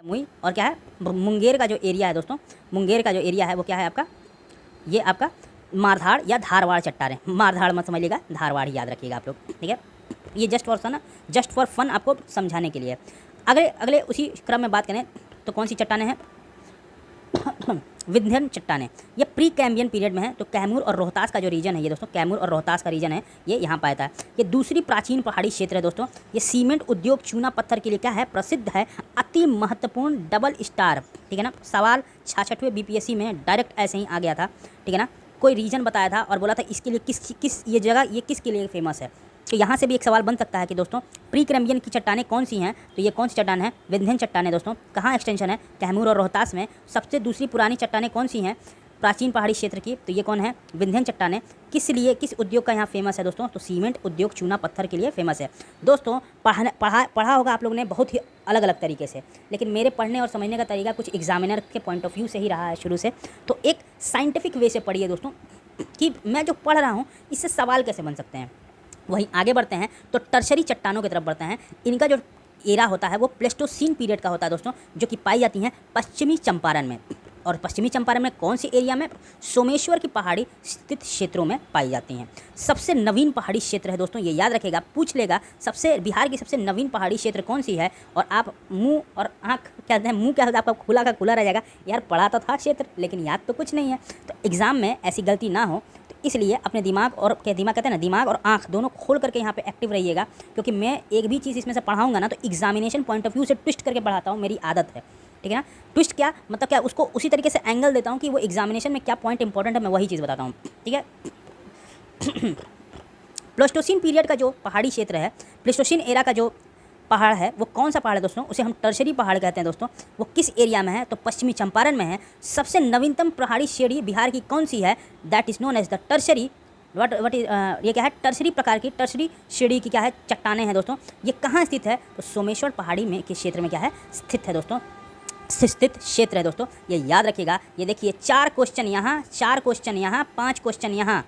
जमुई और क्या है मुंगेर का जो एरिया है दोस्तों, मुंगेर का जो एरिया है वो क्या है आपका, ये आपका मारधाड़ या धारवाड़ चट्टानें। मारधाड़ मत समझिएगा, धारवाड़ ही याद रखिएगा आप लोग, ठीक है। ये जस्ट फॉर फन आपको समझाने के लिए। अगले उसी क्रम में बात करें तो कौन सी चट्टानें हैं विंध्यन चट्टानें। ये प्री कैम्बियन पीरियड में है। तो कैमूर और रोहतास का जो रीजन है ये दोस्तों, कैमूर और रोहतास का रीजन है, ये यहाँ पाया था। ये दूसरी प्राचीन पहाड़ी क्षेत्र है दोस्तों। ये सीमेंट उद्योग चूना पत्थर के लिए क्या है, प्रसिद्ध है। अति महत्वपूर्ण डबल स्टार, ठीक है ना। सवाल 66वें बीपीएससी में डायरेक्ट ऐसे ही आ गया था, ठीक है ना। कोई रीजन बताया था और बोला था इसके लिए किस ये जगह ये किसके लिए फेमस है। तो यहाँ से भी एक सवाल बन सकता है कि दोस्तों प्री कैम्बियन की चट्टानें कौन सी हैं। तो ये कौन सी चट्टान है, विंध्यन चट्टानें दोस्तों। कहाँ एक्सटेंशन है, कैमूर और रोहतास में। सबसे दूसरी पुरानी चट्टानें कौन सी हैं प्राचीन पहाड़ी क्षेत्र की, तो ये कौन है, विंध्यन चट्टानें। किस उद्योग का यहाँ फेमस है दोस्तों, तो सीमेंट उद्योग चूना पत्थर के लिए फेमस है दोस्तों। पढ़ा होगा आप लोगों ने बहुत ही अलग अलग तरीके से, लेकिन मेरे पढ़ने और समझने का तरीका कुछ एग्जामिनर के पॉइंट ऑफ व्यू से ही रहा है शुरू से। तो एक साइंटिफिक वे से पढ़िए दोस्तों कि मैं जो पढ़ रहा हूँ इससे सवाल कैसे बन सकते हैं। वहीं आगे बढ़ते हैं तो टर्शरी चट्टानों की तरफ बढ़ते हैं। इनका जो एरा होता है वो प्लेस्टोसीन पीरियड का होता है दोस्तों, जो कि पाई जाती हैं पश्चिमी चंपारण में। और पश्चिमी चंपारण में कौन सी एरिया में, सोमेश्वर की पहाड़ी स्थित क्षेत्रों में पाई जाती हैं। सबसे नवीन पहाड़ी क्षेत्र है दोस्तों, ये याद रखेगा, पूछ लेगा बिहार की सबसे नवीन पहाड़ी क्षेत्र कौन सी है। और आप मुंह और आँख क्या कहते हैं, मुंह क्या होता है आपका खुला का खुला रह जाएगा, यार पढ़ा तो था क्षेत्र लेकिन याद तो कुछ नहीं है। तो एग्ज़ाम में ऐसी गलती ना हो, इसलिए अपने दिमाग कहते हैं ना, दिमाग और आंख दोनों खोल करके यहाँ पे एक्टिव रहिएगा। क्योंकि मैं एक भी चीज़ इसमें से पढ़ाऊंगा ना तो एग्जामिनेशन पॉइंट ऑफ व्यू से ट्विस्ट करके पढ़ाता हूँ, मेरी आदत है, ठीक है ना। ट्विस्ट क्या मतलब, क्या उसको उसी तरीके से एंगल देता हूँ कि वो एग्जामिनेशन में क्या पॉइंट इंपॉर्टेंट है, मैं वही चीज़ बताता हूँ, ठीक है। प्लेस्टोसीन पीरियड का जो पहाड़ी क्षेत्र है, प्लेस्टोसीन एरा का जो पहाड़ है वो कौन सा पहाड़ है दोस्तों, उसे हम टर्शरी पहाड़ कहते हैं दोस्तों। वो किस एरिया में है, तो पश्चिमी चंपारण में है। सबसे नवीनतम पहाड़ी श्रेणी बिहार की कौन सी है, that is known as the tertiary what is ये क्या है, टर्शरी प्रकार की, टर्शरी श्रेणी की क्या है, चट्टानें हैं दोस्तों। ये कहाँ स्थित है, तो सोमेश्वर पहाड़ी में के क्षेत्र में क्या है, स्थित है दोस्तों, स्थित क्षेत्र है दोस्तों, ये याद रखिएगा। ये देखिए 4 क्वेश्चन यहाँ, 4 क्वेश्चन यहाँ, 5 क्वेश्चन यहाँ,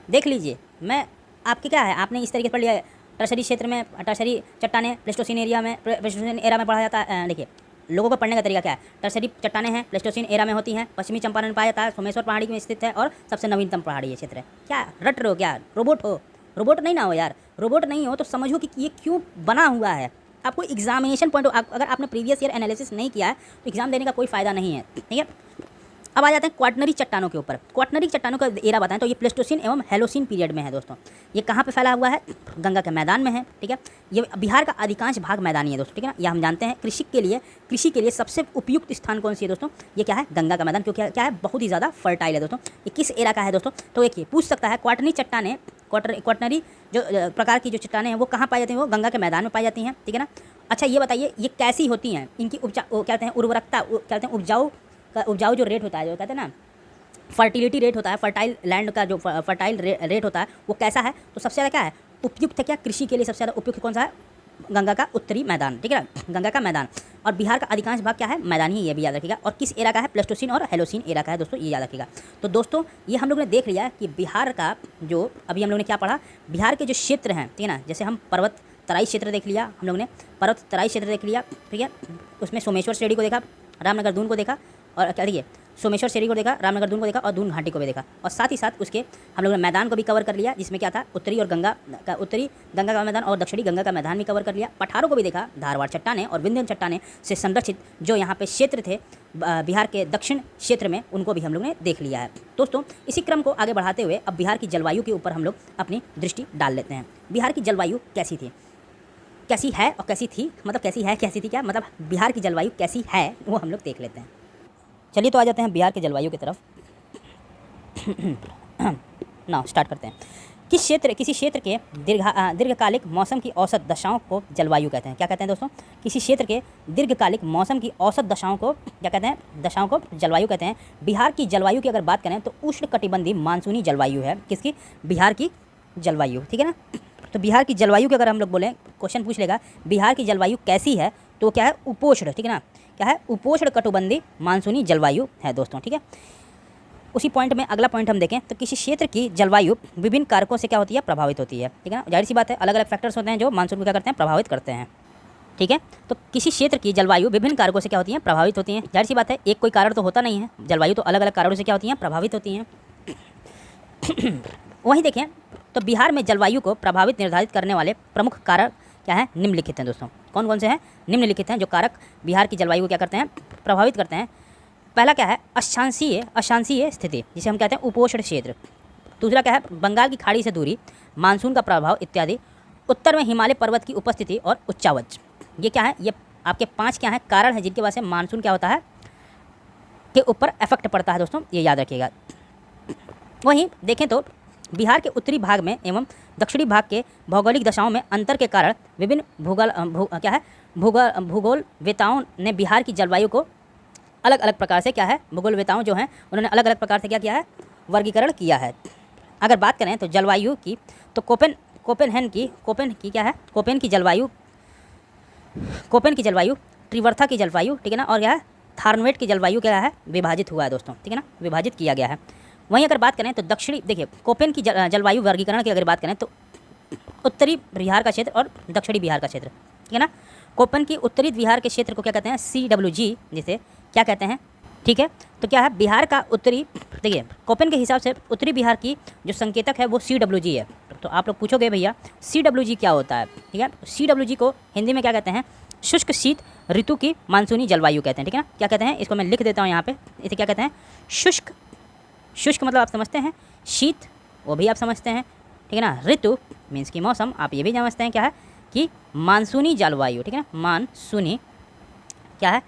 देख लीजिए। मैं आपके क्या है, आपने इस तरीके से पढ़ लिया, टर्शरी क्षेत्र में, टर्शरी चट्टानें प्लेस्टोसीन एरिया में, प्लेस्टोसीन एरा में पढ़ा जाता है। देखिए लोगों को पढ़ने का तरीका क्या है, टर्शरी चट्टानें हैं, प्लेस्टोसीन एरा में होती हैं, पश्चिमी चंपारण में पाया जाता है, सोमेश्वर पहाड़ी में स्थित है और सबसे नवीनतम पहाड़ी क्षेत्र है। क्या रट रहे हो, क्या रोबोट हो, रोबोट नहीं ना हो यार, रोबोट नहीं हो तो समझो कि ये क्यों बना हुआ है। आपको एग्जामिनेशन पॉइंट, अगर आपने प्रीवियस ईयर एनालिसिस नहीं किया है तो एग्जाम देने का कोई फ़ायदा नहीं है, ठीक है। अब आ जाते हैं क्वाटनरी चट्टानों के ऊपर। क्वाटनरी चट्टानों का एरा बताएं तो ये प्लेस्टोसीन एवं हेलोसीन पीरियड में है दोस्तों। ये कहाँ पे फैला हुआ है, गंगा के मैदान में है, ठीक है। ये बिहार का अधिकांश भाग मैदानी है दोस्तों, ठीक है ना। यह हम जानते हैं कृषि के लिए सबसे उपयुक्त स्थान कौन सी है दोस्तों, ये क्या है, गंगा का मैदान, क्योंकि क्या है, बहुत ही ज़्यादा फर्टाइल है दोस्तों। ये किस एरा का है दोस्तों, तो देखिए पूछ सकता है, क्वाटनरी चट्टानें, क्वाटनरी जो प्रकार की जो चट्टानें हैं वो कहाँ पाई जाती हैं, वो गंगा के मैदान में पाई जाती हैं, ठीक है ना। अच्छा ये बताइए ये कैसी होती हैं, इनकी क्या कहते हैं, उर्वरकता, क्या कहते हैं, उपजाऊ जो रेट होता है, जो कहते हैं ना फर्टिलिटी रेट होता है, फर्टाइल लैंड का जो फर्टाइल रेट होता है वो कैसा है। तो सबसे ज़्यादा क्या है, उपयुक्त है क्या, कृषि के लिए सबसे ज़्यादा उपयुक्त कौन सा है, गंगा का उत्तरी मैदान, ठीक है ना, गंगा का मैदान। और बिहार का अधिकांश भाग क्या है, मैदानी, ये भी याद रखिएगा। और किस एरा का है, प्लेस्टोसीन और हेलोसीन एरा का है दोस्तों, ये याद रखिएगा। तो दोस्तों ये हम लोग ने देख लिया कि बिहार का जो अभी हम लोग ने क्या पढ़ा, बिहार के जो क्षेत्र हैं, ठीक है ना, जैसे हम पर्वत तराई क्षेत्र देख लिया, हम लोग ने पर्वत तराई क्षेत्र देख लिया, ठीक है। उसमें सोमेश्वर श्रेणी को देखा, रामनगर दून को देखा, और क्या देखिए सोमेश्वर श्रेणी को देखा, रामनगर दून को देखा और दून घाटी को भी देखा। और साथ ही साथ उसके हम लोगों ने मैदान को भी कवर कर लिया, जिसमें क्या था, उत्तरी गंगा का मैदान और दक्षिणी गंगा का मैदान भी कवर कर लिया। पठारों को भी देखा, धारवाड़ चट्टानें और विंध्यन चट्टानें से संरक्षित जो यहाँ पे क्षेत्र थे बिहार के दक्षिण क्षेत्र में, उनको भी हम लोग ने देख लिया है दोस्तों। इसी क्रम को आगे बढ़ाते हुए अब बिहार की जलवायु के ऊपर हम लोग अपनी दृष्टि डाल लेते हैं। बिहार की जलवायु कैसी थी, कैसी है और कैसी थी, मतलब कैसी है कैसी थी, क्या मतलब बिहार की जलवायु कैसी है वो हम लोग देख लेते हैं। चलिए तो आ जाते हैं बिहार के जलवायु की तरफ। ना स्टार्ट करते हैं। किसी क्षेत्र के दीर्घकालिक मौसम की औसत दशाओं को जलवायु कहते हैं। क्या कहते हैं दोस्तों, किसी क्षेत्र के दीर्घकालिक मौसम की औसत दशाओं को क्या कहते हैं, दशाओं को जलवायु कहते हैं। बिहार की जलवायु की अगर बात करें तो उष्णकटिबंधीय मानसूनी जलवायु है, किसकी, बिहार की जलवायु, ठीक है ना। तो बिहार की जलवायु की अगर हम लोग बोलें, क्वेश्चन पूछ लेगा बिहार की जलवायु कैसी है, तो क्या है, उपोष्ण, ठीक है ना, क्या है, उपोष्ण कटिबंधीय मानसूनी जलवायु है दोस्तों, ठीक है। उसी पॉइंट में अगला पॉइंट हम देखें तो किसी क्षेत्र की जलवायु विभिन्न कारकों से क्या होती है, प्रभावित होती है, ठीक है ना। जाहिर सी बात है, अलग अलग फैक्टर्स होते हैं जो मानसून को क्या करते हैं, प्रभावित करते हैं। ठीक है। तो किसी क्षेत्र की जलवायु विभिन्न कारकों से क्या होती है, प्रभावित होती हैं। जाहिर सी बात है, एक कोई कारण तो होता नहीं है, जलवायु तो अलग अलग कारणों से क्या होती हैं, प्रभावित होती हैं। वहीं देखें तो बिहार में जलवायु को प्रभावित निर्धारित करने वाले प्रमुख कारक क्या हैं, निम्नलिखित हैं दोस्तों। कौन कौन से हैं, निम्नलिखित हैं जो कारक बिहार की जलवायु को क्या करते हैं, प्रभावित करते हैं। पहला क्या है, अशांतीय स्थिति, जिसे हम कहते हैं उपोष्ण क्षेत्र। दूसरा क्या है, बंगाल की खाड़ी से दूरी, मानसून का प्रभाव इत्यादि। उत्तर में हिमालय पर्वत की उपस्थिति और उच्चावच। ये क्या है, ये आपके 5 क्या है कारण है जिनकी वजह से मानसून क्या होता है, के ऊपर इफेक्ट पड़ता है दोस्तों, ये याद रखिएगा। वहीं देखें तो बिहार के उत्तरी भाग में एवं दक्षिणी भाग के भौगोलिक दशाओं में अंतर के कारण विभिन्न भूगोलवेताओं ने बिहार की जलवायु को अलग अलग प्रकार से क्या है, भूगोलवेताओं जो हैं उन्होंने अलग अलग प्रकार से क्या किया है, वर्गीकरण किया है। अगर बात करें तो जलवायु की, तो कोपेन की जलवायु, त्रिवर्था की जलवायु, ठीक है ना, और क्या है, थार्नवेट की जलवायु क्या है, विभाजित हुआ है दोस्तों, ठीक है ना, विभाजित किया गया है। वहीं अगर बात करें तो दक्षिणी, देखिए कोपेन की जलवायु वर्गीकरण की अगर बात करें तो उत्तरी बिहार का क्षेत्र और दक्षिणी बिहार का क्षेत्र, ठीक है ना। कोपेन की उत्तरी बिहार के क्षेत्र को क्या कहते हैं, CWG, जिसे क्या कहते हैं, ठीक है। तो क्या है, बिहार का उत्तरी, देखिए कोपेन के हिसाब से उत्तरी बिहार की जो संकेतक है वो CWG है। तो आप लोग पूछोगे भैया CWG क्या होता है, ठीक है। CWG को हिंदी में क्या कहते हैं, शुष्क शीत ऋतु की मानसूनी जलवायु कहते हैं, ठीक है ना। क्या कहते हैं, इसको मैं लिख देता हूँ यहाँ पे, इसे क्या कहते हैं, शुष्क मतलब आप समझते हैं, शीत वो भी आप समझते हैं, ठीक है ना, ऋतु मीन्स की मौसम आप ये भी समझते हैं क्या है, कि मानसूनी जलवायु, ठीक है ना, मानसूनी क्या है,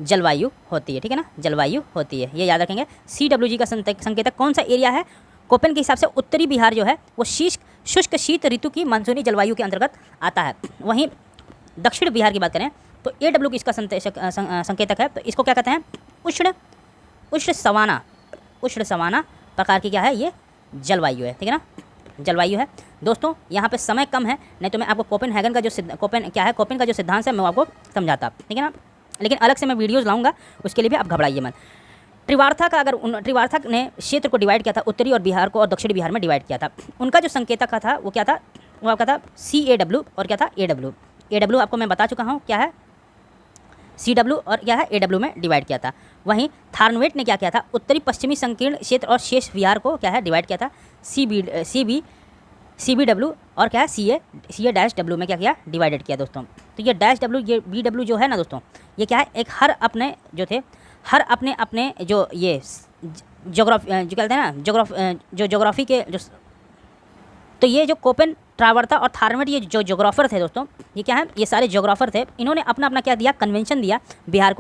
जलवायु होती है, ठीक है ना, जलवायु होती है, ये याद रखेंगे। CWG का संकेतक कौन सा एरिया है, कोपेन के हिसाब से उत्तरी बिहार जो है वो शुष्क शीत ऋतु की मानसूनी जलवायु के अंतर्गत आता है। वहीं दक्षिण बिहार की बात करें तो AW की इसका संकेतक है, तो इसको क्या कहते हैं, उष्ण सवाना प्रकार की क्या है, ये जलवायु है, ठीक है ना, जलवायु है। दोस्तों यहाँ पे समय कम है, नहीं तो मैं आपको कोपेन का जो सिद्धांत है मैं आपको समझाता, ठीक है ना, लेकिन अलग से मैं वीडियोज़ लाऊंगा, उसके लिए भी आप घबराइए मत। त्रिवार्था ने क्षेत्र को डिवाइड किया था, उत्तरी और बिहार को और दक्षिणी बिहार में डिवाइड किया था। उनका जो संकेतक का था वो क्या था, वो आपका था CAW और क्या था, AW आपको मैं बता चुका हूँ क्या है, CW और क्या है, AW में डिवाइड किया था। वहीं थार्नवेट ने क्या किया था, उत्तरी पश्चिमी संकीर्ण क्षेत्र और शेष बिहार को क्या है, डिवाइड किया था CBW और क्या है, CA-W में क्या किया, डिवाइडेड किया दोस्तों। तो ये -W ये BW जो है ना दोस्तों, ये क्या है, एक हर अपने जो ये जोग्राफी जो कहते हैं ना, जोग्राफी के जो, तो ये जो कोपेन, ट्रावर्था और थार्नवेट ये जो जोग्राफर थे दोस्तों, ये क्या है, ये सारे जोग्राफर थे, इन्होंने अपना क्या दिया, कन्वेंशन दिया बिहार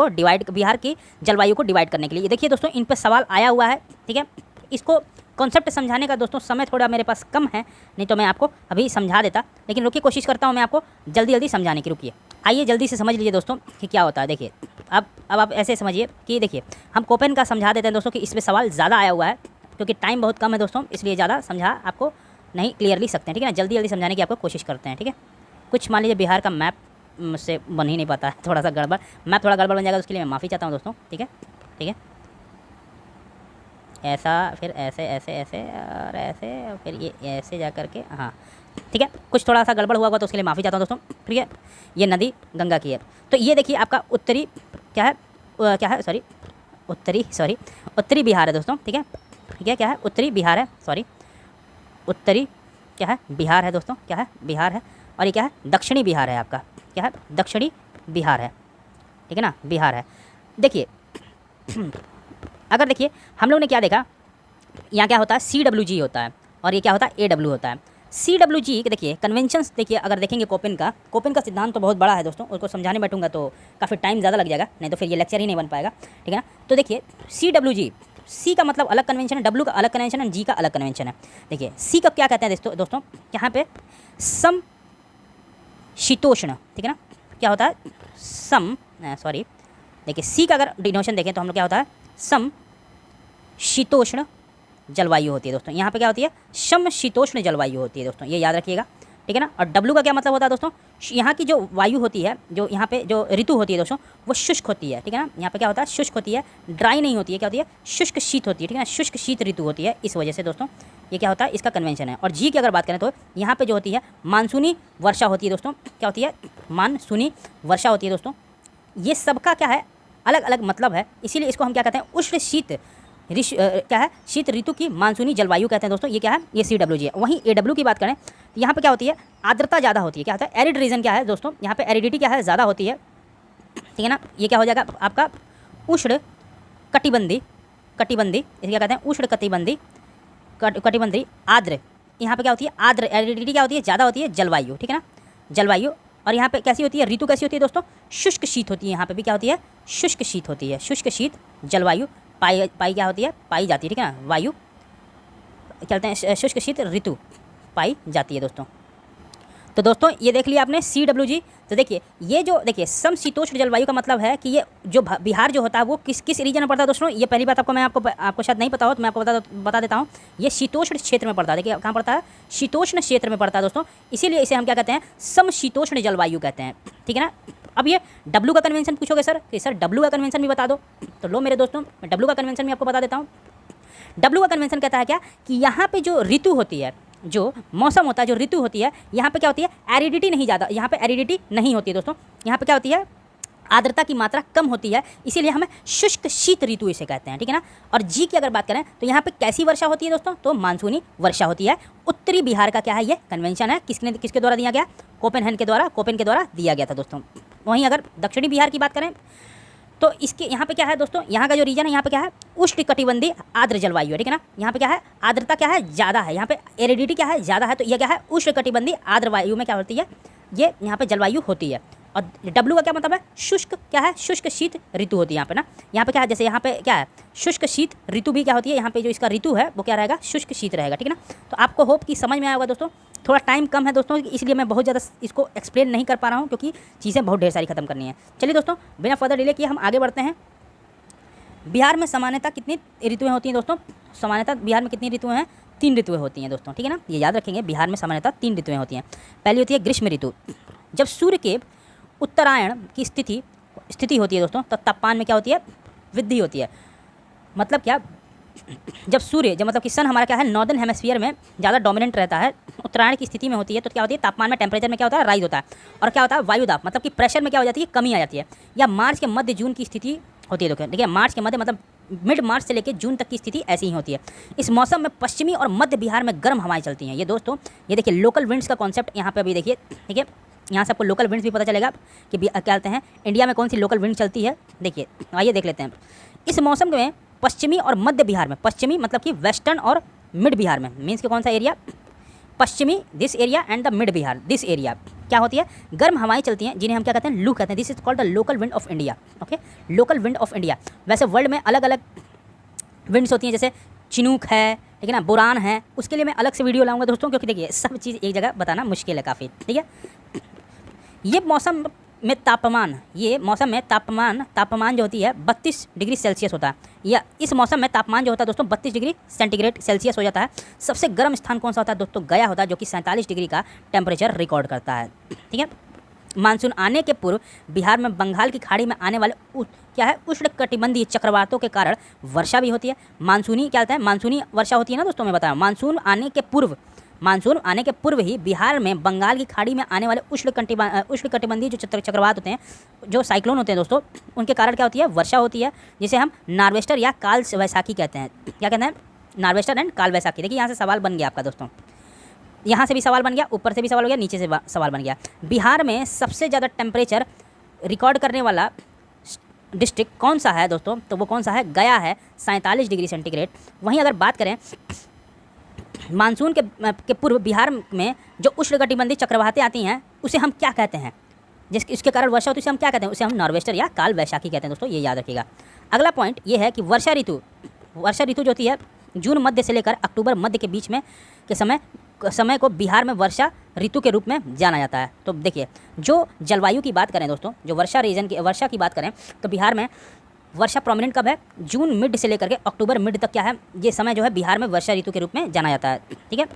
की जलवायु को डिवाइड करने के लिए। देखिए दोस्तों इन पर सवाल आया हुआ है, ठीक है। इसको कॉन्सेप्ट समझाने का दोस्तों समय थोड़ा मेरे पास कम है, नहीं तो मैं आपको अभी समझा देता, लेकिन रुकिए कोशिश करता हूँ मैं आपको जल्दी समझाने की, रुकिए। आइए जल्दी से समझ लीजिए दोस्तों कि क्या होता है। देखिए अब आप ऐसे समझिए कि देखिए हम कोपेन का समझा देते हैं दोस्तों कि इस पर सवाल ज़्यादा आया हुआ है, क्योंकि टाइम बहुत कम है दोस्तों, इसलिए ज़्यादा समझा आपको नहीं क्लियरली सकते हैं, ठीक है ना, जल्दी समझाने की आपको कोशिश करते हैं, ठीक है। कुछ मान लीजिए बिहार का मैप मुझसे बन ही नहीं पाता है, थोड़ा सा गड़बड़, मैप थोड़ा गड़बड़ बन जाएगा, उसके लिए मैं माफ़ी चाहता हूँ दोस्तों, ठीक है। ऐसा फिर ऐसे और ऐसे और फिर ये ऐसे जा कर के, हाँ ठीक है, कुछ थोड़ा सा गड़बड़ हुआ होगा तो उसके लिए माफ़ी चाहता हूँ दोस्तों, ठीक है। ये नदी गंगा की है, तो ये देखिए आपका उत्तरी बिहार है दोस्तों, ठीक है। क्या है, उत्तरी बिहार है, उत्तरी क्या है, बिहार है दोस्तों, क्या है, बिहार है। और ये क्या है, दक्षिणी बिहार है आपका, क्या है, दक्षिणी बिहार है, ठीक है ना, बिहार है। देखिए अगर देखिए हम लोग ने क्या देखा, यहाँ क्या होता है, CWG होता है और ये क्या होता है, AW होता है। CWG के देखिए कन्वेंशंस, देखिए अगर देखेंगे कोपेन का सिद्धांत तो बहुत बड़ा है दोस्तों, उसको समझाने बैठूंगा तो काफ़ी टाइम ज़्यादा लग जाएगा, नहीं तो फिर ये लेक्चर ही नहीं बन पाएगा, ठीक है ना। तो देखिए CWG, C का मतलब अलग कन्वेंशन है, W का अलग कन्वेंशन है, G का अलग कन्वेंशन है। देखिए C का क्या कहते हैं दोस्तों, यहाँ पे समशीतोष्ण, ठीक है ना, क्या होता है, देखिए C का अगर डिनोशन देखें तो हम लोग क्या होता है, समशीतोष्ण जलवायु होती है दोस्तों। यहाँ पे क्या होती है, समशीतोष्ण जलवायु होती है दोस्तों, ये याद रखिएगा, ठीक है ना। और डब्लू का क्या मतलब होता है दोस्तों, यहाँ की जो वायु होती है, जो यहाँ पे जो ऋतु होती है दोस्तों, वो शुष्क होती है, ठीक है ना। यहाँ पे क्या होता है, शुष्क होती है, ड्राई नहीं होती है, क्या होती है, शुष्क शीत होती है, ठीक है ना। शुष्क शीत ऋतु होती है, इस वजह से दोस्तों ये क्या होता है, इसका कन्वेंशन है। और जी की अगर बात करें तो यहाँ पे जो होती है मानसूनी वर्षा होती है दोस्तों, क्या होती है, मानसूनी वर्षा होती है दोस्तों। ये सबका क्या है, अलग अलग मतलब है, इसीलिए इसको हम क्या कहते हैं, उष्ण शीत क्या है, शीत ऋतु की मानसूनी जलवायु कहते हैं दोस्तों। ये क्या है, ये CWG है। वहीं AW की बात करें तो यहाँ पे क्या होती है, आर्द्रता ज़्यादा होती है, क्या होता है, एरिड रीजन क्या है दोस्तों, यहाँ पे एरिडिटी क्या है, ज़्यादा होती है, ठीक है ना। ये क्या हो जाएगा आपका उष्ण कटिबंधी, इसे क्या कहते हैं, उष्ण कटिबंधी आर्द्र, यहाँ पे क्या होती है, आर्द्र, एरिडिटी क्या होती है, ज़्यादा होती है, जलवायु, ठीक है ना, जलवायु। और यहाँ पे कैसी होती है, ऋतु कैसी होती है दोस्तों, शुष्क शीत होती है। यहाँ पे भी क्या होती है, शुष्क शीत होती है, शुष्क शीत जलवायु पाई क्या होती है, पाई जाती है, ठीक है ना। वायु कहते हैं, शुष्क शीत ऋतु पाई जाती है दोस्तों। तो दोस्तों ये देख लिया आपने CWG। तो देखिए ये जो देखिए समशीतोष्ण जलवायु का मतलब है कि ये जो बिहार जो होता है वो किस रीजन में पड़ता है दोस्तों। ये पहली बात आपको शायद नहीं पता हो तो मैं आपको बता देता हूँ। ये शीतोष्ण क्षेत्र में पड़ता है। देखिए कहाँ पड़ता है, शीतोष्ण क्षेत्र में पड़ता है दोस्तों, इसीलिए इसे हम क्या कहते हैं, समशीतोष्ण जलवायु कहते हैं, ठीक है ना। अब ये W का कन्वेंशन पूछोगे सर कि सर W का कन्वेंशन भी बता दो, तो लो मेरे दोस्तों मैं W का कन्वेंशन भी आपको बता देता हूँ। W का कन्वेंशन कहता है क्या कि यहाँ पे जो ऋतु होती है, जो मौसम होता है, जो ऋतु होती है, यहाँ पे क्या होती है, एरिडिटी नहीं ज़्यादा, यहाँ पे एरिडिटी नहीं होती है दोस्तों। यहाँ पे क्या होती है, आर्द्रता की मात्रा कम होती है, इसीलिए हमें शुष्क शीत ऋतु इसे कहते हैं, ठीक है ना। और जी की अगर बात करें तो यहाँ पे कैसी वर्षा होती है दोस्तों, तो मानसूनी वर्षा होती है। उत्तरी बिहार का क्या है, ये कन्वेंशन है, किसके द्वारा दिया गया, कोपेन के द्वारा दिया गया था दोस्तों। वहीं अगर दक्षिणी बिहार की बात करें तो इसके यहाँ पे क्या है दोस्तों, यहाँ का जो रीजन है, यहाँ पे क्या है, उष्ण कटिबंधी आर्द्र जलवायु है, ठीक है ना। यहाँ पे क्या है, आर्द्रता क्या है, ज़्यादा है, यहाँ पे एरिडिटी क्या है, ज़्यादा है, तो यह क्या है, उष्ण कटिबंधी आर्द्र वायु में क्या होती है, ये यहाँ पे जलवायु होती है। और W का क्या मतलब है, शुष्क क्या है, शुष्क शीत ऋतु होती है यहाँ पे ना। यहाँ पे क्या है, जैसे यहाँ पे क्या है, शुष्क शीत ऋतु भी क्या होती है, यहाँ पे जो इसका ऋतु है वो क्या रहेगा, शुष्क शीत रहेगा, ठीक है ना। तो आपको होप कि समझ में आया होगा दोस्तों। थोड़ा टाइम कम है दोस्तों, इसलिए मैं बहुत ज़्यादा इसको एक्सप्लेन नहीं कर पा रहा हूँ, क्योंकि चीज़ें बहुत ढेर सारी खत्म करनी है। चलिए दोस्तों बिना फर्दर डिले किए हम आगे बढ़ते हैं। बिहार में सामान्यतः कितनी ऋतुएँ होती हैं दोस्तों, सामान्यतः बिहार में कितनी ऋतुएँ हैं, 3 ऋतुएँ होती हैं दोस्तों, ठीक है ना। ये याद रखेंगे, बिहार में सामान्यतः 3 ऋतुएँ होती हैं। पहली होती है ग्रीष्म ऋतु, जब सूर्य के उत्तरायण की स्थिति होती है दोस्तों, तो तापमान में क्या होती है, वृद्धि होती है। मतलब क्या, जब मतलब कि सन हमारा क्या है, नॉर्दर्न हेमिस्फीयर में ज़्यादा डोमिनेंट रहता है, उत्तरायण की स्थिति में होती है, तो क्या होती है, तापमान में, टेम्परेचर में क्या होता है, राइज होता है। और क्या होता है, वायुदाब मतलब कि प्रेशर में क्या हो जाती है, कमी आ जाती है। या मार्च के मध्य जून की स्थिति होती है, देखिए मार्च के मध्य मतलब मिड मार्च से लेकर जून तक की स्थिति ऐसी ही होती है। इस मौसम में पश्चिमी और मध्य बिहार में गर्म हवाएं चलती हैं। ये दोस्तों ये देखिए लोकल विंड्स का कॉन्सेप्ट यहाँ पे अभी देखिए, ठीक है, यहाँ से आपको लोकल विंड्स भी पता चलेगा कि क्या कहते हैं, इंडिया में कौन सी लोकल विंड चलती है। देखिए आइए देख लेते हैं। इस मौसम में पश्चिमी और मध्य बिहार में, पश्चिमी मतलब कि वेस्टर्न और मिड बिहार में, मीन्स कि कौन सा एरिया, पश्चिमी this area and the mid Bihar this area, क्या होती है, गर्म हवाएं चलती हैं, जिन्हें हम क्या कहते हैं, लू कहते हैं। This is called the local wind of India, okay, local wind of India. वैसे वर्ल्ड में अलग अलग विंड्स होती हैं, जैसे चिनूक है, ठीक है ना, बुरान है, उसके लिए मैं अलग से वीडियो लाऊंगा दोस्तों, क्योंकि देखिए सब चीज़ एक जगह बताना मुश्किल है काफ़ी, ठीक है। ये मौसम में तापमान जो होती है 32 डिग्री सेल्सियस होता है, या इस मौसम में तापमान जो होता है दोस्तों 32 डिग्री सेंटीग्रेड सेल्सियस हो जाता है। सबसे गर्म स्थान कौन सा होता है दोस्तों, गया होता है, जो कि 47 डिग्री का टेम्परेचर रिकॉर्ड करता है, ठीक है। मानसून आने के पूर्व बिहार में बंगाल की खाड़ी में आने वाले क्या है, उष्णकटिबंधीय चक्रवातों के कारण वर्षा भी होती है। मानसूनी क्या होता है, मानसूनी वर्षा होती है ना दोस्तों, मैं बताया, मानसून आने के पूर्व ही बिहार में बंगाल की खाड़ी में आने वाले उष्णकटिबंधीय जो चक्रवात होते हैं, जो साइक्लोन होते हैं दोस्तों, उनके कारण क्या होती है, वर्षा होती है, जिसे हम नार्वेस्टर या काल वैसाखी कहते हैं। क्या कहते हैं, नार्वेस्टर एंड काल वैसाखी। देखिए यहाँ से सवाल बन गया आपका दोस्तों, यहाँ से भी सवाल बन गया, ऊपर से भी सवाल हो गया, नीचे से सवाल बन गया। बिहार में सबसे ज़्यादा टेम्परेचर रिकॉर्ड करने वाला डिस्ट्रिक्ट कौन सा है दोस्तों, तो वो कौन सा है, गया है, 47 डिग्री सेंटीग्रेड। वहीं अगर बात करें मानसून के पूर्व बिहार में जो उष्णकटिबंधीय चक्रवातें आती हैं, उसे हम क्या कहते हैं, इसके कारण वर्षा होती है, उसे हम क्या कहते हैं, उसे हम नॉर्वेस्टर या काल वैशाखी कहते हैं दोस्तों, ये याद रखिएगा। अगला पॉइंट ये है कि वर्षा ऋतु जो होती है जून मध्य से लेकर अक्टूबर मध्य के बीच में के समय को बिहार में वर्षा ऋतु के रूप में जाना जाता है। तो देखिए जो जलवायु की बात करें दोस्तों, जो वर्षा की बात करें, तो बिहार में वर्षा प्रोमिनेंट कब है, जून मिड से लेकर के अक्टूबर मिड तक क्या है, ये समय जो है बिहार में वर्षा ऋतु के रूप में जाना जाता है, ठीक है।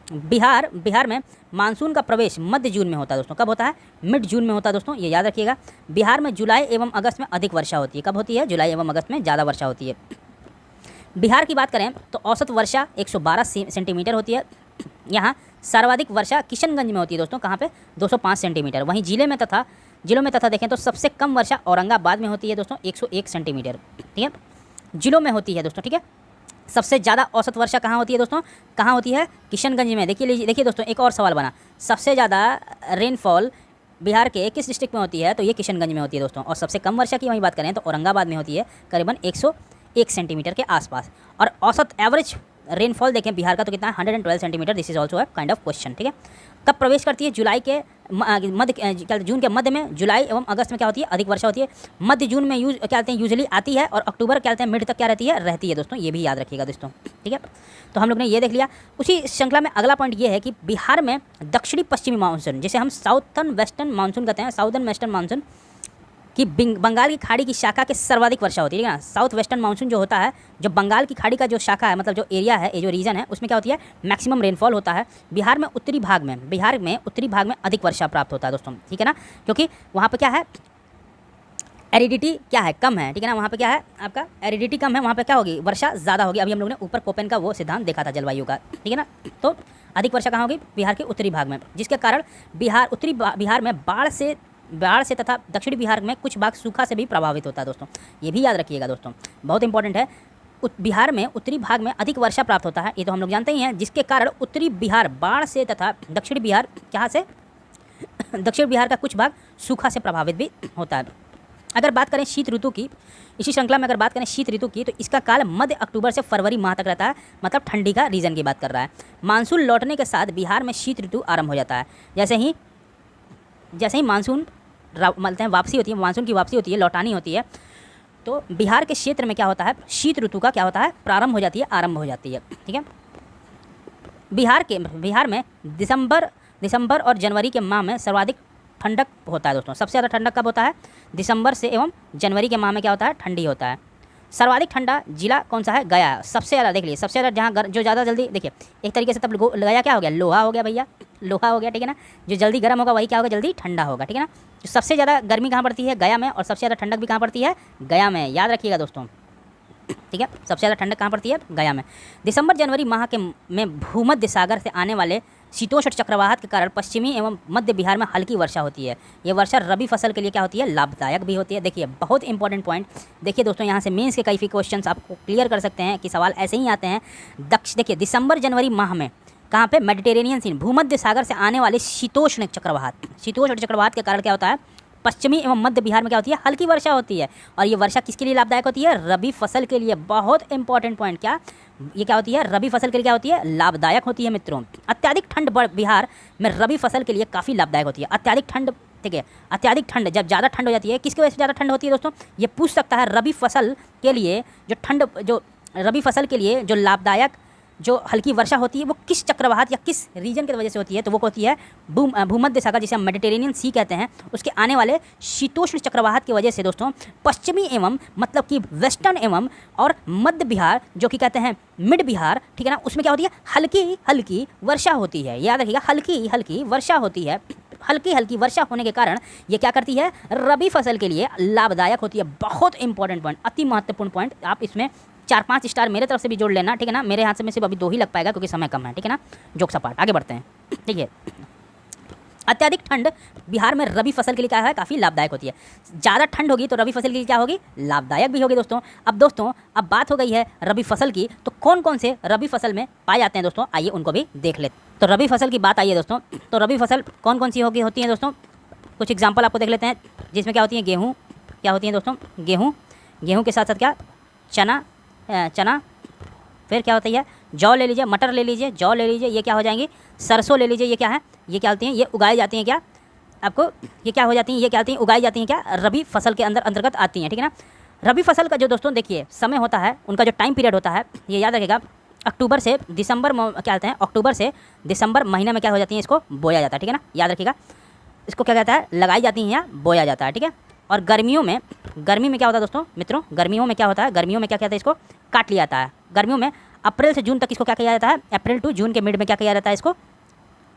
बिहार में मानसून का प्रवेश मध्य जून में होता है दोस्तों। कब होता है? मिड जून में होता है दोस्तों, ये याद रखिएगा। बिहार में जुलाई एवं अगस्त में अधिक वर्षा होती है। कब होती है? जुलाई एवं अगस्त में ज़्यादा वर्षा होती है। बिहार की बात करें तो औसत वर्षा 112 सेंटीमीटर होती है। यहाँ सर्वाधिक वर्षा किशनगंज में होती है दोस्तों, कहाँ पे? 205 सेंटीमीटर। वहीं जिलों में तथा देखें तो सबसे कम वर्षा औरंगाबाद में होती है दोस्तों, 101 सेंटीमीटर। ठीक है, जिलों में होती है दोस्तों। ठीक है, सबसे ज़्यादा औसत वर्षा कहाँ होती है दोस्तों? कहाँ होती है? किशनगंज में। देखिए दोस्तों, एक और सवाल बना, सबसे ज़्यादा रेनफॉल बिहार के किस डिस्ट्रिक्ट में होती है? तो ये किशनगंज में होती है दोस्तों। और सबसे कम वर्षा की वहीं बात करें तो औरंगाबाद में होती है, करीबन 101 सेंटीमीटर के आसपास। और औसत एवरेज रेनफॉल देखें बिहार का तो कितना है? 112 centimetre. This is also a kind of question. ठीक है, कब प्रवेश करती है? जून के मध्य में। जुलाई एवं अगस्त में क्या होती है? अधिक वर्षा होती है। मध्य जून में क्या कहते हैं? यूजुअली आती है। और अक्टूबर क्या कहते हैं? मिड तक क्या रहती है दोस्तों। ये भी याद रखिएगा दोस्तों। ठीक है, तो हम लोग ने ये देख लिया। उसी श्रृंखला में अगला पॉइंट ये है कि बिहार में दक्षिणी पश्चिमी मानसून, जिसे हम साउथर्न वेस्टर्न मानसून कहते हैं, साउदर्न वेस्टर्न मानसून कि बंगाल की खाड़ी की शाखा के सर्वाधिक वर्षा होती है ना। साउथ वेस्टर्न मानसून जो होता है, जो बंगाल की खाड़ी का जो शाखा है, मतलब जो एरिया है, ये जो रीजन है, उसमें क्या होती है? मैक्सिमम रेनफॉल होता है। बिहार में उत्तरी भाग में अधिक वर्षा प्राप्त होता है दोस्तों। ठीक है ना, क्योंकि वहाँ पर क्या है? एरिडिटी क्या है? कम है। ठीक है ना, वहाँ पे क्या है? आपका एरिडिटी कम है, वहाँ पे क्या होगी? वर्षा ज़्यादा होगी। अभी हम लोगों ने ऊपर कोपेन का वो सिद्धांत देखा था जलवायु का। ठीक है ना, तो अधिक वर्षा कहाँ होगी? बिहार के उत्तरी भाग में, जिसके कारण उत्तरी बिहार में बाढ़ से तथा दक्षिणी बिहार में कुछ भाग सूखा से भी प्रभावित होता है दोस्तों। ये भी याद रखिएगा दोस्तों, बहुत इंपॉर्टेंट है। बिहार में उत्तरी भाग में अधिक वर्षा प्राप्त होता है, ये तो हम लोग जानते ही हैं, जिसके कारण उत्तरी बिहार बाढ़ से तथा दक्षिणी बिहार कहाँ से? दक्षिण बिहार का कुछ भाग सूखा से प्रभावित भी होता है। अगर बात करें शीत ऋतु की, इसी श्रृंखला में अगर बात करें शीत ऋतु की, तो इसका काल मध्य अक्टूबर से फरवरी माह तक रहता है, मतलब ठंडी का रीजन की बात कर रहा है। मानसून लौटने के साथ बिहार में शीत ऋतु आरंभ हो जाता है। जैसे ही मानसून वापसी होती है, मानसून की वापसी होती है, लौटानी होती है, तो बिहार के क्षेत्र में क्या होता है? शीत ऋतु का क्या होता है? आरंभ हो जाती है। ठीक है, बिहार में दिसंबर और जनवरी के माह में सर्वाधिक ठंडक होता है दोस्तों। सबसे ज़्यादा ठंडक कब होता है? दिसंबर से एवं जनवरी के माह में क्या होता है? ठंडी होता है। सर्वाधिक ठंडा जिला कौन सा है? गया। सबसे ज़्यादा देख लीजिए, सबसे ज़्यादा जहाँ जो ज़्यादा जल्दी, देखिए एक तरीके से तब गया क्या हो गया? लोहा हो गया भैया, लोहा हो गया। ठीक है ना, जो जल्दी गर्म होगा वही क्या होगा? जल्दी ठंडा होगा। ठीक है ना, जो सबसे ज़्यादा गर्मी कहाँ पड़ती है? गया में। और सबसे ज़्यादा ठंडक भी कहाँ पड़ती है? गया में। याद रखिएगा दोस्तों। ठीक है, सबसे ज़्यादा ठंडक कहाँ पड़ती है? गया में। दिसंबर जनवरी माह में भूमध्य सागर से आने वाले शीतोष्ण चक्रवात के कारण पश्चिमी एवं मध्य बिहार में हल्की वर्षा होती है। ये वर्षा रबी फसल के लिए क्या होती है? लाभदायक भी होती है। देखिए बहुत इंपॉर्टेंट पॉइंट, देखिए दोस्तों, यहाँ से मेंस के कई क्वेश्चंस आपको क्लियर कर सकते हैं कि सवाल ऐसे ही आते हैं। देखिए दिसंबर जनवरी माह में कहाँ पे? मेडिटेरेनियन सी, भूमध्य सागर से आने वाले शीतोष्ण चक्रवात के कारण क्या होता है? पश्चिमी एवं मध्य बिहार में क्या होती है? हल्की वर्षा होती है। और ये वर्षा किसके लिए लाभदायक होती है? रबी फसल के लिए। बहुत इंपॉर्टेंट पॉइंट, क्या ये क्या होती है? रबी फसल के लिए क्या होती है? लाभदायक होती है मित्रों। अत्याधिक ठंड बिहार में रबी फसल के लिए काफ़ी लाभदायक होती है। अत्याधिक ठंड, ठीक है, अत्याधिक ठंड जब ज़्यादा ठंड हो जाती है, किसकी वजह से ज़्यादा ठंड होती है दोस्तों? ये पूछ सकता है। रबी फसल के लिए जो लाभदायक जो हल्की वर्षा होती है वो किस चक्रवात या किस रीजन की वजह से होती है? तो वो होती है भूमध्य सागर, जिसे हम मेडिटेरेनियन सी कहते हैं, उसके आने वाले शीतोष्ण चक्रवात की वजह से दोस्तों पश्चिमी एवं मतलब कि वेस्टर्न एवं और मध्य बिहार, जो कि कहते हैं मिड बिहार, ठीक है ना, उसमें क्या होती है? हल्की हल्की वर्षा होती है। याद रखिएगा, हल्की हल्की वर्षा होती है। हल्की हल्की वर्षा होने के कारण ये क्या करती है? रबी फसल के लिए लाभदायक होती है। बहुत इंपॉर्टेंट पॉइंट, अति महत्वपूर्ण पॉइंट। आप इसमें 4-5 स्टार मेरे तरफ से भी जोड़ लेना। ठीक है ना, मेरे हाथ से में सिर्फ अभी 2 ही लग पाएगा क्योंकि समय कम है। ठीक है ना, जोक सपाट, आगे बढ़ते हैं। ठीक है, अत्याधिक ठंड बिहार में रबी फसल के लिए क्या है? काफ़ी लाभदायक होती है। ज़्यादा ठंड होगी तो रबी फसल के लिए क्या होगी? लाभदायक भी होगी दोस्तों। अब बात हो गई है रबी फसल की, तो कौन कौन से रबी फसल में पाए जाते हैं दोस्तों? आइए उनको भी देख लेते। तो रबी फसल की बात आई है दोस्तों, तो रबी फसल कौन कौन सी होती हैं दोस्तों? कुछ एग्जाम्पल आपको देख लेते हैं, जिसमें क्या होती है? गेहूँ, क्या होती है दोस्तों? गेहूँ के साथ साथ क्या? चना, फिर क्या होता है? जौ ले लीजिए, मटर ले लीजिए, जौ ले लीजिए, ये क्या हो जाएंगी? सरसों ले लीजिए, ये क्या है? ये क्या होती हैं? ये उगाई जाती हैं क्या? आपको ये क्या हो जाती हैं? ये क्या होती हैं? उगाई जाती हैं क्या? रबी फसल के अंतर्गत आती हैं। ठीक है ना, रबी फसल का जो दोस्तों देखिए समय होता है, उनका जो टाइम पीरियड होता है, ये याद रखिएगा, अक्टूबर से दिसंबर क्या कहते हैं? अक्टूबर से दिसंबर महीने में क्या हो जाती हैं? इसको बोया जाता है। ठीक है ना, याद रखिएगा, इसको क्या कहता है? लगाई जाती हैं या बोया जाता है। ठीक है, और गर्मी में क्या होता है दोस्तों? मित्रों, गर्मियों में क्या होता है? गर्मियों में क्या कहते हैं? इसको काट लिया जाता है। गर्मियों में अप्रैल से जून तक इसको क्या किया जाता है, अप्रैल टू जून के मिड में क्या किया जाता है, इसको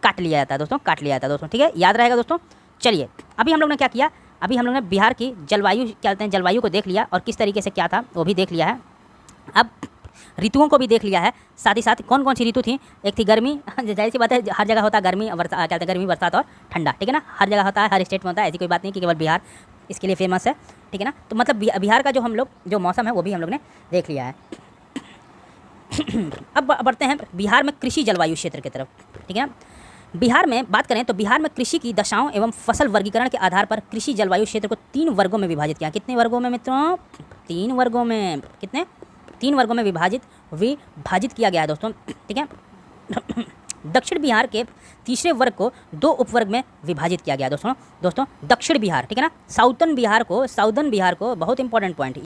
काट लिया जाता है दोस्तों, काट लिया जाता है दोस्तों, ठीक है, याद रहेगा दोस्तों। चलिए अभी हम लोग ने क्या किया, अभी हम लोग ने बिहार की जलवायु क्या कहते हैं, जलवायु को देख लिया और किस तरीके से क्या था वो भी देख लिया है। अब ऋतुओं को भी देख लिया है, साथ ही साथ कौन कौन सी ऋतु थी, एक थी गर्मी, जाहिर सी बात है हर जगह होता है गर्मी, क्या कहते हैं, गर्मी, बरसात और ठंडा, ठीक है ना, हर जगह होता है, हर स्टेट में होता है, ऐसी कोई बात नहीं कि केवल बिहार इसके लिए फेमस है, ठीक है ना। तो मतलब बिहार का जो हम लोग जो मौसम है वो भी हम लोग ने देख लिया है। अब बढ़ते हैं बिहार में कृषि जलवायु क्षेत्र की तरफ, ठीक है ना। बिहार में बात करें तो बिहार में कृषि की दशाओं एवं फसल वर्गीकरण के आधार पर कृषि जलवायु क्षेत्र को 3 वर्गों में विभाजित किया। कितने वर्गों में मित्रों, 3 वर्गों में, कितने, 3 वर्गों में विभाजित किया गया है दोस्तों, ठीक है। दक्षिण बिहार के तीसरे वर्ग को 2 उपवर्ग में विभाजित किया गया दोस्तों, दक्षिण बिहार, ठीक है ना, साउदर्न बिहार को बहुत इंपॉर्टेंट पॉइंट